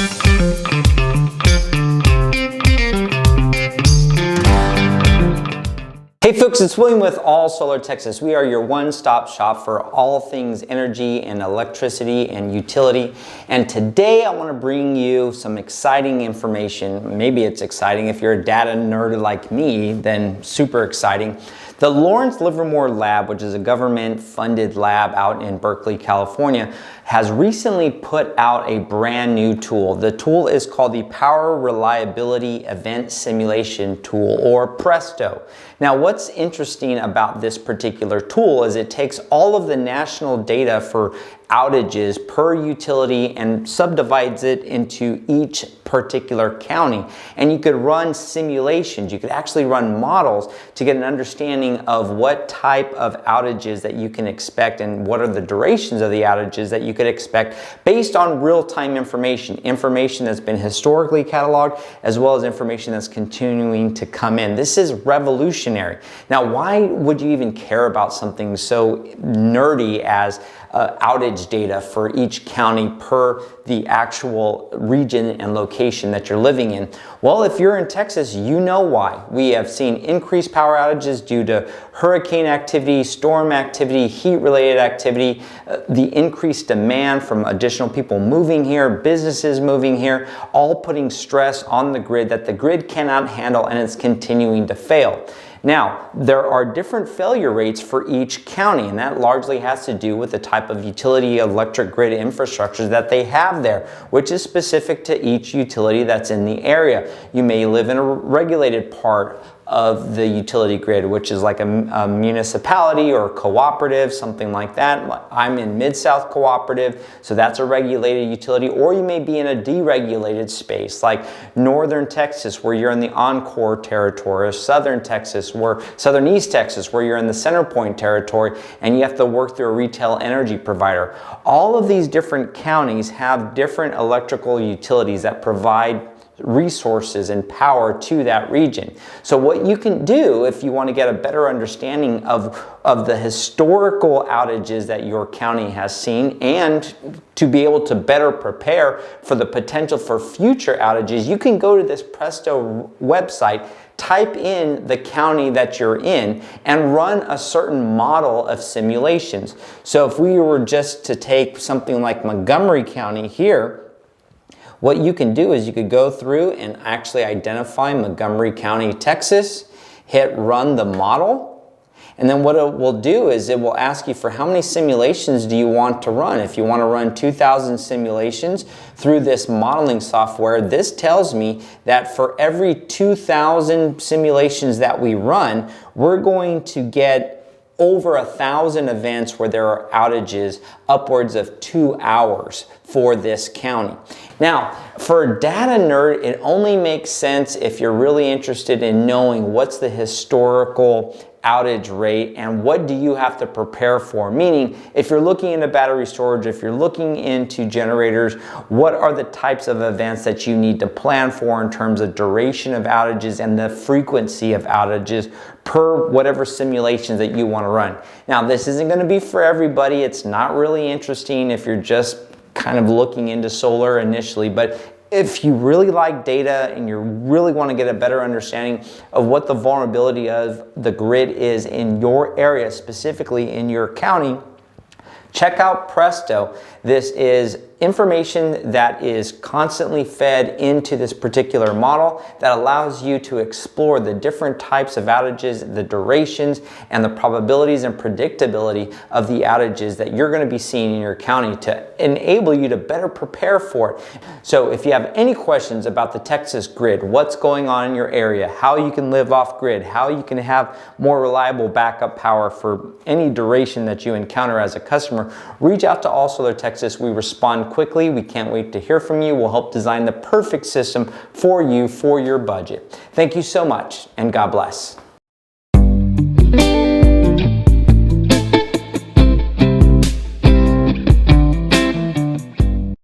Hey folks, it's William with All Solar Texas. We are your one-stop shop for all things energy and electricity and utility. And today I want to bring you some exciting information. Maybe it's exciting. If you're a data nerd like me, then super exciting. The Lawrence Livermore Lab, which is a government-funded lab out in Berkeley, California, has recently put out a brand new tool. The tool is called the Power Reliability Event Simulation Tool, or PRESTO. Now, what's interesting about this particular tool is it takes all of the national data for outages per utility and subdivides it into each particular county. And you could run simulations, you could actually run models to get an understanding of what type of outages that you can expect and what are the durations of the outages that you could expect based on real-time information that's been historically cataloged, as well as information that's continuing to come in. This is revolutionary. Now, why would you even care about something so nerdy as outage data for each county per the actual region and location that you're living in? Well, if you're in Texas, you know why. We have seen increased power outages due to hurricane activity, storm activity, heat-related activity, the increased demand from additional people moving here, businesses moving here, all putting stress on the grid that the grid cannot handle, and it's continuing to fail. Now, there are different failure rates for each county, and that largely has to do with the type of utility electric grid infrastructure that they have there, which is specific to each utility that's in the area. You may live in a regulated part of the utility grid, which is like a municipality or a cooperative, something like that. I'm in Mid-South Cooperative, so that's a regulated utility. Or you may be in a deregulated space, like Northern Texas, where you're in the Encore territory, or Southern Texas, Southern East Texas, where you're in the Centerpoint territory, and you have to work through a retail energy provider. All of these different counties have different electrical utilities that provide resources and power to that region. So what you can do if you want to get a better understanding of the historical outages that your county has seen and to be able to better prepare for the potential for future outages, you can go to this PRESTO website, type in the county that you're in, and run a certain model of simulations. So if we were just to take something like Montgomery County here, what you can do is you could go through and actually identify Montgomery County, Texas, hit run the model, and then what it will do is it will ask you for how many simulations do you want to run. If you want to run 2,000 simulations through this modeling software, this tells me that for every 2,000 simulations that we run, we're going to get over 1,000 events where there are outages upwards of 2 hours for this county. Now, for a data nerd, it only makes sense if you're really interested in knowing what's the historical outage rate and what do you have to prepare for. Meaning, if you're looking into battery storage, if you're looking into generators, what are the types of events that you need to plan for in terms of duration of outages and the frequency of outages per whatever simulations that you want to run. Now, this isn't going to be for everybody. It's not really interesting if you're just kind of looking into solar initially, but if you really like data and you really want to get a better understanding of what the vulnerability of the grid is in your area, specifically in your county, check out PRESTO. This is information that is constantly fed into this particular model that allows you to explore the different types of outages, the durations, and the probabilities and predictability of the outages that you're going to be seeing in your county to enable you to better prepare for it. So if you have any questions about the Texas grid, what's going on in your area, how you can live off grid, how you can have more reliable backup power for any duration that you encounter as a customer, reach out to All Solar Texas. We respond quickly. We can't wait to hear from you. We'll help design the perfect system for you, for your budget. Thank you so much, and God bless.